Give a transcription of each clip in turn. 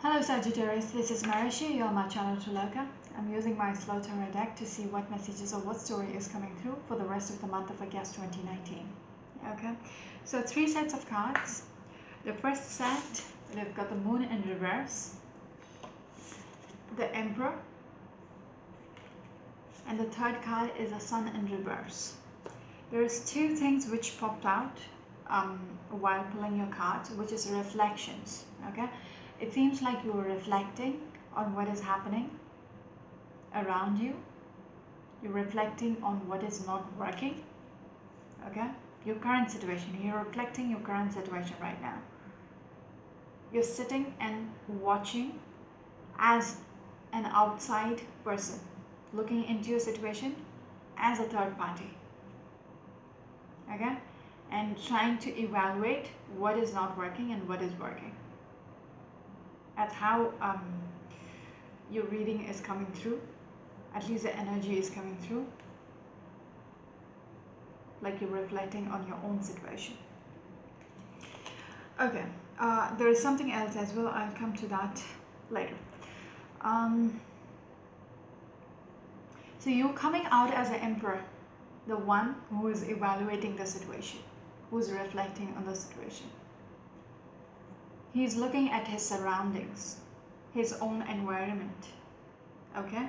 Hello Sagittarius, this is Marishi, you're my channel to Loka. I'm using my slow tarot deck to see what messages or what story is coming through for the rest of the month of August 2019. Okay, so 3 sets of cards. The first set, we've got the Moon in reverse, the Emperor, and the third card is the Sun in reverse. There's 2 things which popped out while pulling your cards, which is reflections. Okay, it seems like you're reflecting on what is happening around you. You're reflecting on what is not working. Okay, your current situation. You're reflecting your current situation right now. You're sitting and watching as an outside person, looking into your situation as a third party. Okay, and trying to evaluate what is not working and what is working. That's how your reading is coming through. At least the energy is coming through, like you're reflecting on your own situation. Okay, there is something else as well. I'll come to that later. So you're coming out as an emperor, the one who is evaluating the situation, who's reflecting on the situation. He's looking at his surroundings, his own environment. Okay?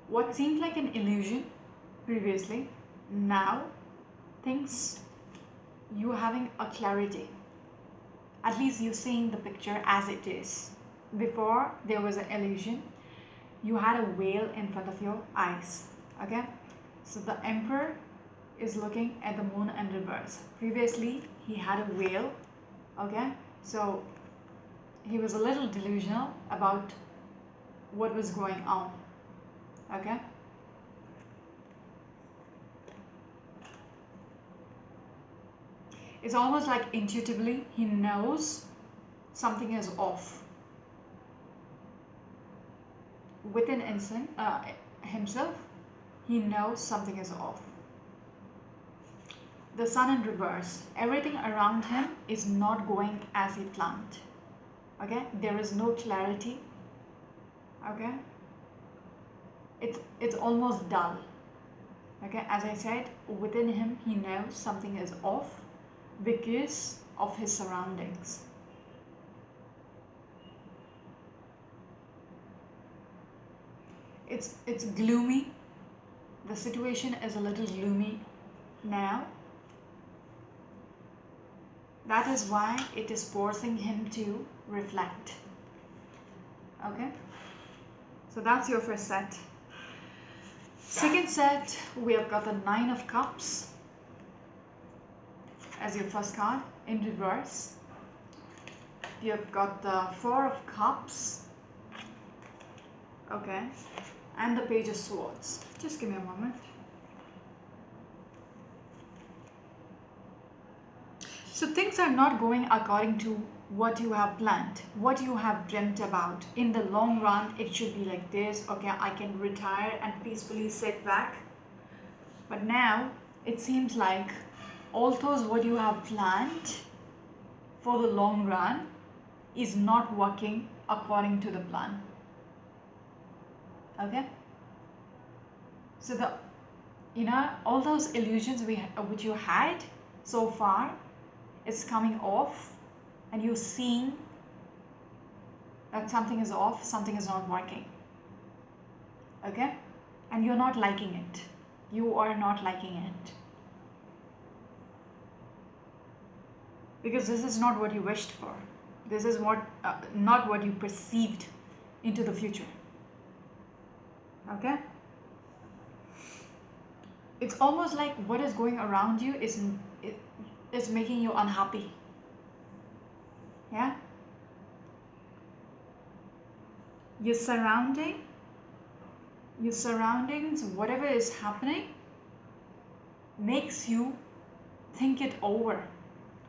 What seemed like an illusion previously, now things, you having a clarity. At least you're seeing the picture as it is. Before there was an illusion, you had a veil in front of your eyes. Okay? So the Emperor is looking at the Moon in reverse. Previously he had a veil. Okay? So he was a little delusional about what was going on. Okay? It's almost like intuitively he knows something is off. Within himself, he knows something is off. The Sun in reverse. Everything around him is not going as he planned. Okay? There is no clarity. Okay? It's almost dull. Okay? As I said, within him, he knows something is off because of his surroundings. It's gloomy. The situation is a little gloomy now. That is why it is forcing him to reflect. Okay? So that's your first set. Second set, we have got the 9 of Cups as your first card in reverse. You have got the 4 of Cups. Okay? And the Page of Swords. Just give me a moment. So things are not going according to what you have planned, what you have dreamt about. In the long run, it should be like this. Okay, I can retire and peacefully sit back. But now, it seems like although what you have planned for the long run is not working according to the plan. Okay? So all those illusions which you had so far, it's coming off, and you're seeing that something is off, something is not working. Okay? And you're not liking it. You are not liking it. Because this is not what you wished for. This is not what you perceived into the future. Okay? It's almost like what is going around you is making you unhappy. Yeah? Your surroundings, whatever is happening, makes you think it over.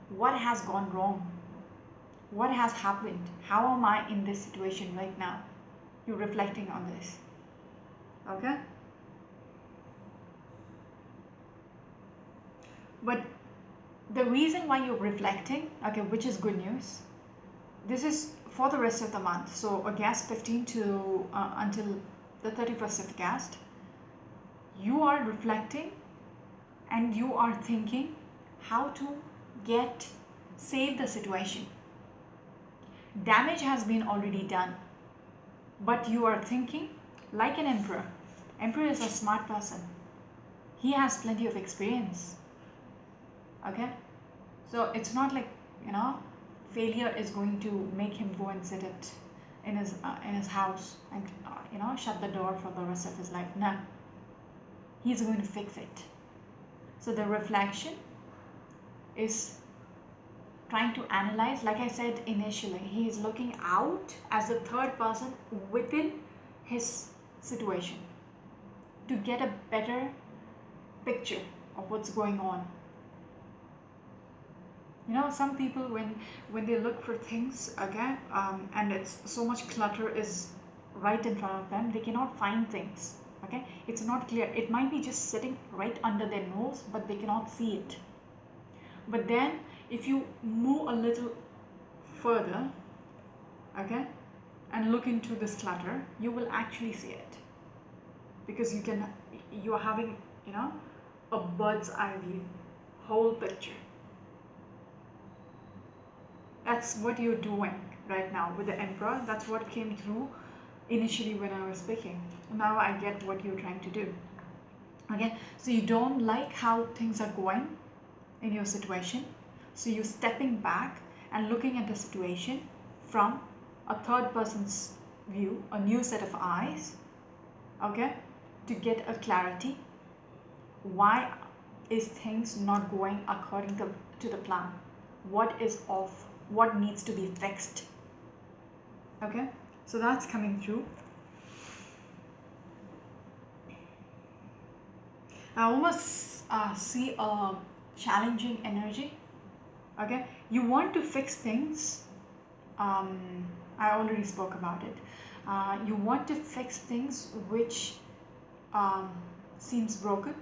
What has gone wrong? What has happened? How am I in this situation right now? You're reflecting on this. Okay? But the reason why you're reflecting, okay, which is good news, this is for the rest of the month, so August 15 to until the 31st of August, you are reflecting and you are thinking how to save the situation. Damage has been already done, but you are thinking like an emperor. Emperor is a smart person. He has plenty of experience. Okay, so it's not like, failure is going to make him go and sit it in his house and shut the door for the rest of his life. No, he's going to fix it. So the reflection is trying to analyze. Like I said initially, he is looking out as a third person within his situation to get a better picture of what's going on. Some people, when they look for things, again, and it's so much clutter is right in front of them, they cannot find things. Okay, it's not clear. It might be just sitting right under their nose, but they cannot see it. But then if you move a little further, okay, and look into this clutter, you will actually see it, because you are having a bird's eye view, whole picture. That's what you're doing right now with the Emperor. That's what came through initially when I was speaking. Now I get what you're trying to do. Okay, so you don't like how things are going in your situation, so you're stepping back and looking at the situation from a third person's view, a new set of eyes, okay, to get a clarity. Why is things not going according to the plan? What is off? What needs to be fixed? Okay, so that's coming through. I almost see a challenging energy. Okay, you want to fix things. I already spoke about it. You want to fix things which seems broken.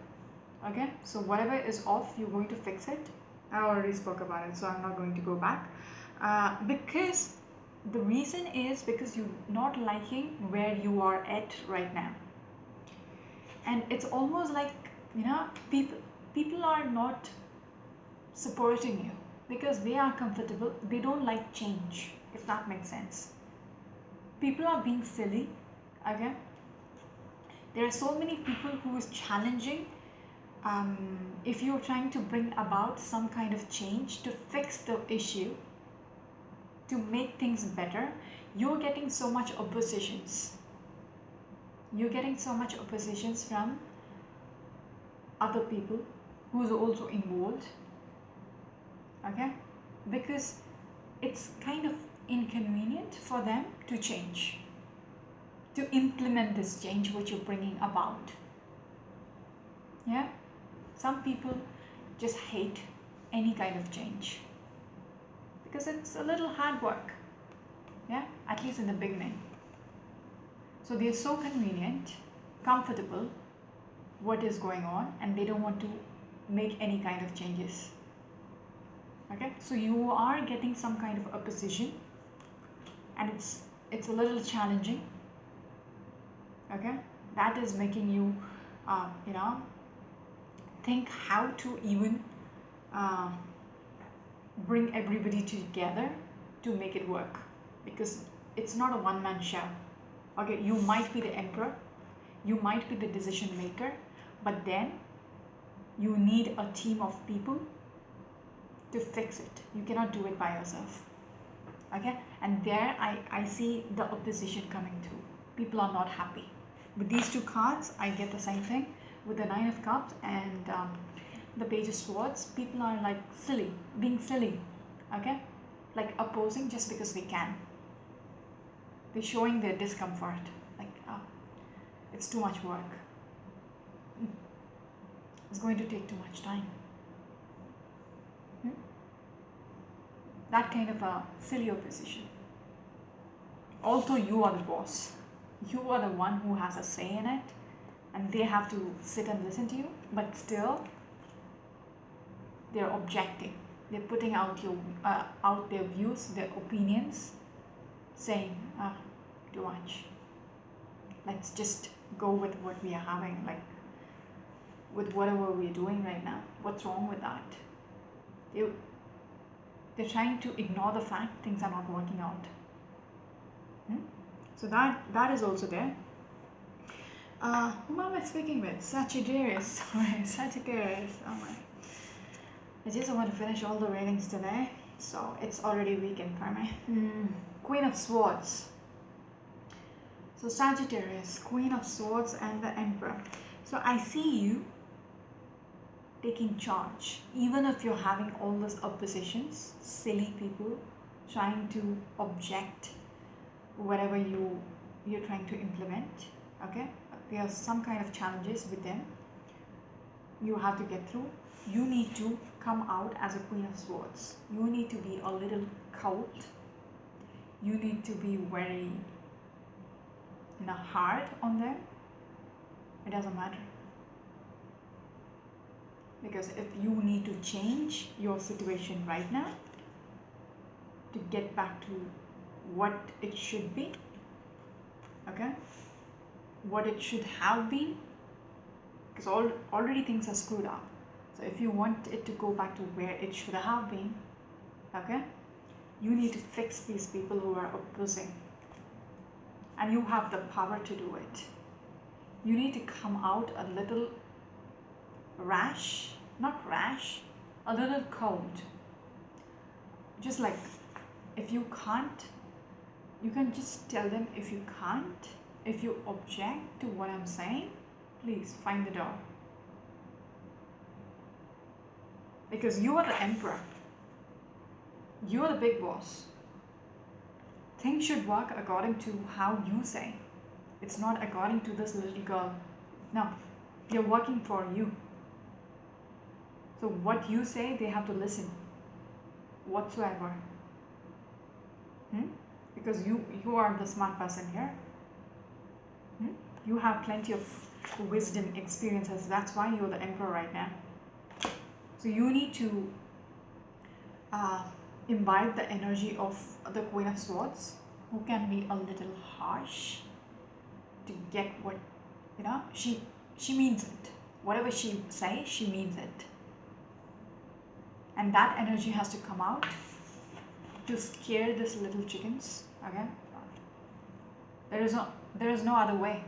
Okay, so whatever is off, you're going to fix it. I already spoke about it, so I'm not going to go back. Because the reason is because you're not liking where you are at right now. And it's almost like, people are not supporting you because they are comfortable. They don't like change, if that makes sense. People are being silly. Okay, there are so many people who is challenging. If you're trying to bring about some kind of change to fix the issue, to make things better, you're getting so much oppositions. You're getting so much oppositions from other people who's also involved. Okay, because it's kind of inconvenient for them to change, to implement this change which you're bringing about. Yeah, some people just hate any kind of change because it's a little hard work. Yeah, at least in the beginning. So they're so convenient, comfortable what is going on, and they don't want to make any kind of changes. Okay, so you are getting some kind of opposition, and it's a little challenging. Okay, that is making you think how to even bring everybody together to make it work, because it's not a one-man show. Okay, you might be the emperor, you might be the decision maker, but then you need a team of people to fix it. You cannot do it by yourself. Okay, and there I see the opposition coming through. People are not happy. With these two cards, I get the same thing. With the Nine of Cups and the Page of Swords, people are like silly, being silly. Okay, like opposing just because they can. They're showing their discomfort, like, oh, it's too much work. It's going to take too much time. That kind of a silly opposition. Although you are the boss, you are the one who has a say in it, and they have to sit and listen to you, but still they're objecting. They're putting out their views, their opinions, saying, ah, too much. Let's just go with what we are having, like with whatever we're doing right now. What's wrong with that? They're trying to ignore the fact things are not working out. So that is also there. Who am I speaking with? Sagittarius. Sorry, Sagittarius. Oh my. I just want to finish all the readings today. So it's already weekend for me. Queen of Swords. So Sagittarius, Queen of Swords and the Emperor. So I see you taking charge. Even if you're having all those oppositions, silly people trying to object whatever you're trying to implement. Okay? There are some kind of challenges with them. You have to get through. You need to come out as a Queen of Swords. You need to be a little cold. You need to be very hard on them. It doesn't matter. Because if you need to change your situation right now to get back to what it should be, okay, what it should have been, because already things are screwed up. So if you want it to go back to where it should have been, okay, you need to fix these people who are opposing, and you have the power to do it. You need to come out a little rash, not rash, a little cold. Just like, if you can't, you can just tell them, if you can't, if you object to what I'm saying, please find the door. Because you are the emperor. You are the big boss. Things should work according to how you say. It's not according to this little girl. No, you're working for you. So what you say, they have to listen whatsoever. Because you are the smart person here. You have plenty of wisdom, experiences. That's why you're the emperor right now. So you need to imbibe the energy of the Queen of Swords, who can be a little harsh to get what, she means it. Whatever she says, she means it. And that energy has to come out to scare these little chickens. Okay? There is no other way.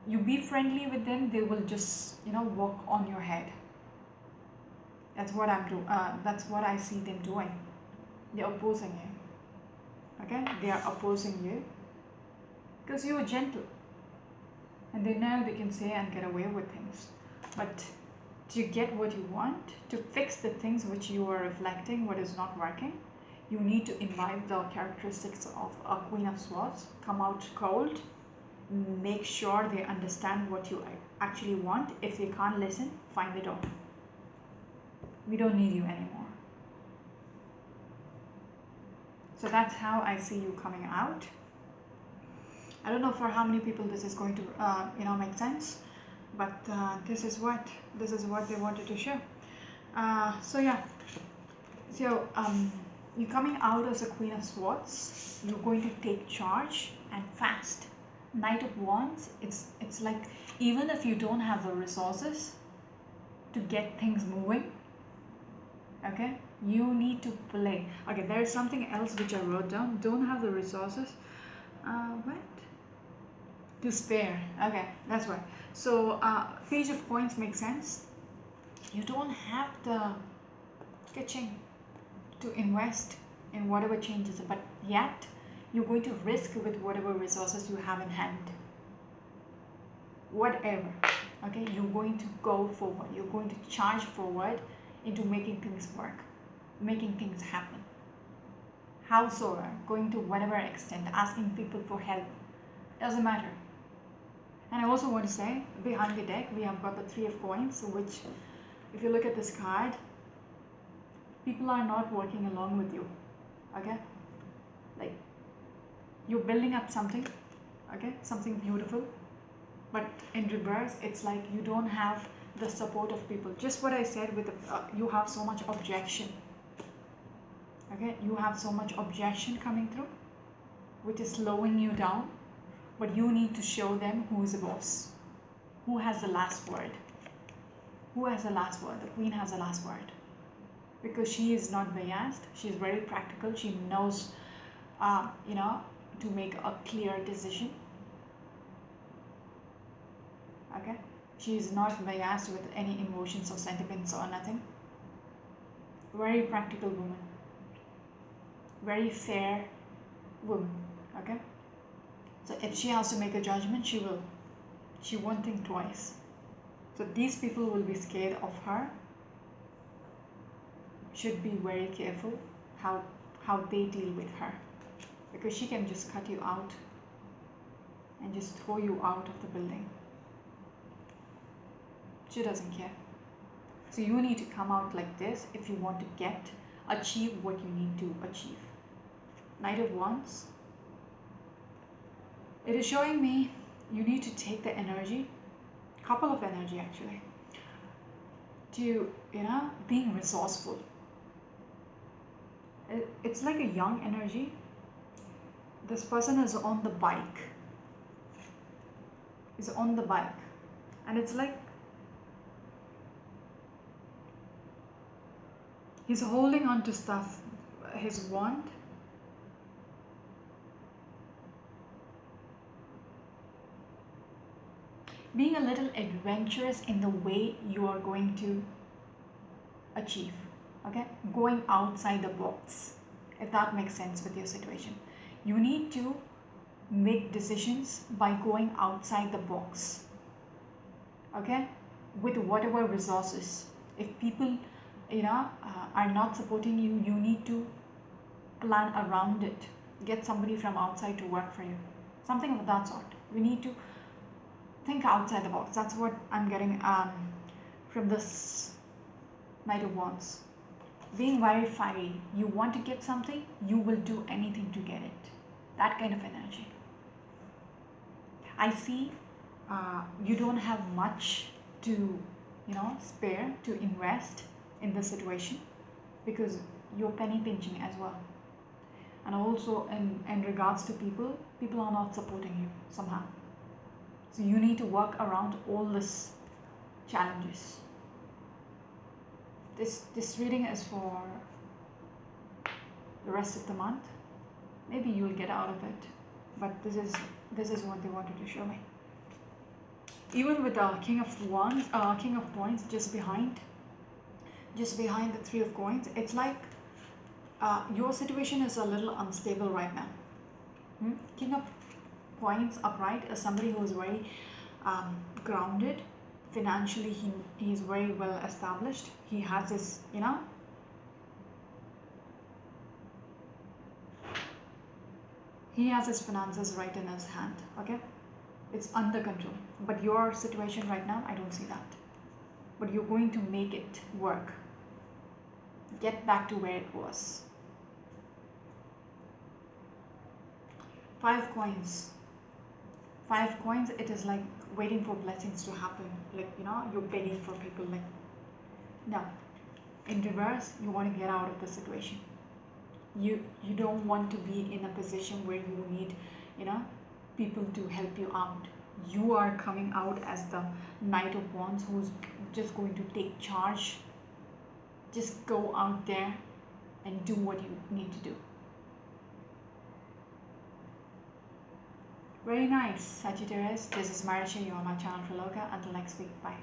You be friendly with them, they will just, walk on your head. That's what I'm doing. That's what I see them doing. They're opposing you. Okay? They are opposing you because you are gentle, and they know they can say and get away with things. But to get what you want, to fix the things which you are reflecting, what is not working, you need to imbibe the characteristics of a Queen of Swords. Come out cold. Make sure they understand what you actually want. If they can't listen, find the door. We don't need you anymore. So that's how I see you coming out. I don't know for how many people this is going to make sense, but this is what they wanted to show. So you're coming out as a Queen of Swords. You're going to take charge and fast. Knight of Wands, it's like, even if you don't have the resources to get things moving, okay, you need to play. Okay, there is something else which I wrote down. Don't have the resources. What? To spare. Okay, that's why. So Page of Coins makes sense. You don't have the kitchen to invest in whatever changes, but yet you're going to risk with whatever resources you have in hand. Whatever. Okay, you're going to go forward. You're going to charge forward into making things work, making things happen. Howsoever, going to whatever extent, asking people for help, doesn't matter. And I also want to say, behind the deck, we have got the Three of Coins, which, if you look at this card, people are not working along with you. Okay? Like, you're building up something, okay? Something beautiful. But in reverse, it's like you don't have the support of people. Just what I said with you have so much objection. Okay? You have so much objection coming through. which is slowing you down, but you need to show them who is the boss, who has the last word. Who has the last word? The queen has the last word. Because she is not biased, she is very practical, she knows, to make a clear decision. Okay? She is not biased with any emotions or sentiments or nothing. Very practical woman. Very fair woman. Okay? So if she has to make a judgment, she will. She won't think twice. So these people will be scared of her. Should be very careful how they deal with her, because she can just cut you out and just throw you out of the building. She doesn't care. So you need to come out like this if you want to achieve what you need to achieve. Knight of Wands. It is showing me you need to take the energy, couple of energy actually, to, being resourceful. It's like a young energy. This person is on the bike. And it's like he's holding on to stuff, his wand. Being a little adventurous in the way you are going to achieve. Okay, going outside the box, if that makes sense with your situation. You need to make decisions by going outside the box. Okay, with whatever resources. If people are not supporting you, you need to plan around it. Get somebody from outside to work for you, something of that sort. We need to think outside the box. That's what I'm getting from this Knight of Wands. Being very fiery. You want to get something, you will do anything to get it. That kind of energy. I see you don't have much to, spare to invest in this situation, because you're penny pinching as well. And also in regards to people are not supporting you somehow. So you need to work around all these challenges. This reading is for the rest of the month. Maybe you will get out of it, but this is what they wanted to show me. Even with the King of Wands, King of Coins just behind the Three of Coins, it's like your situation is a little unstable right now. King of Coins upright is somebody who is very grounded. Financially, he is very well established. He has his, he has his finances right in his hand. Okay, it's under control. But your situation right now, I don't see that. But you're going to make it work. Get back to where it was. 5 coins. 5 coins, it is like waiting for blessings to happen. Like, you're begging for people. Like, no. In reverse, you want to get out of the situation. You don't want to be in a position where you need, people to help you out. You are coming out as the Knight of Wands who's just going to take charge. Just go out there and do what you need to do. Very nice, Sagittarius. This is Marisha. You are my channel for Loka. Until next week. Bye.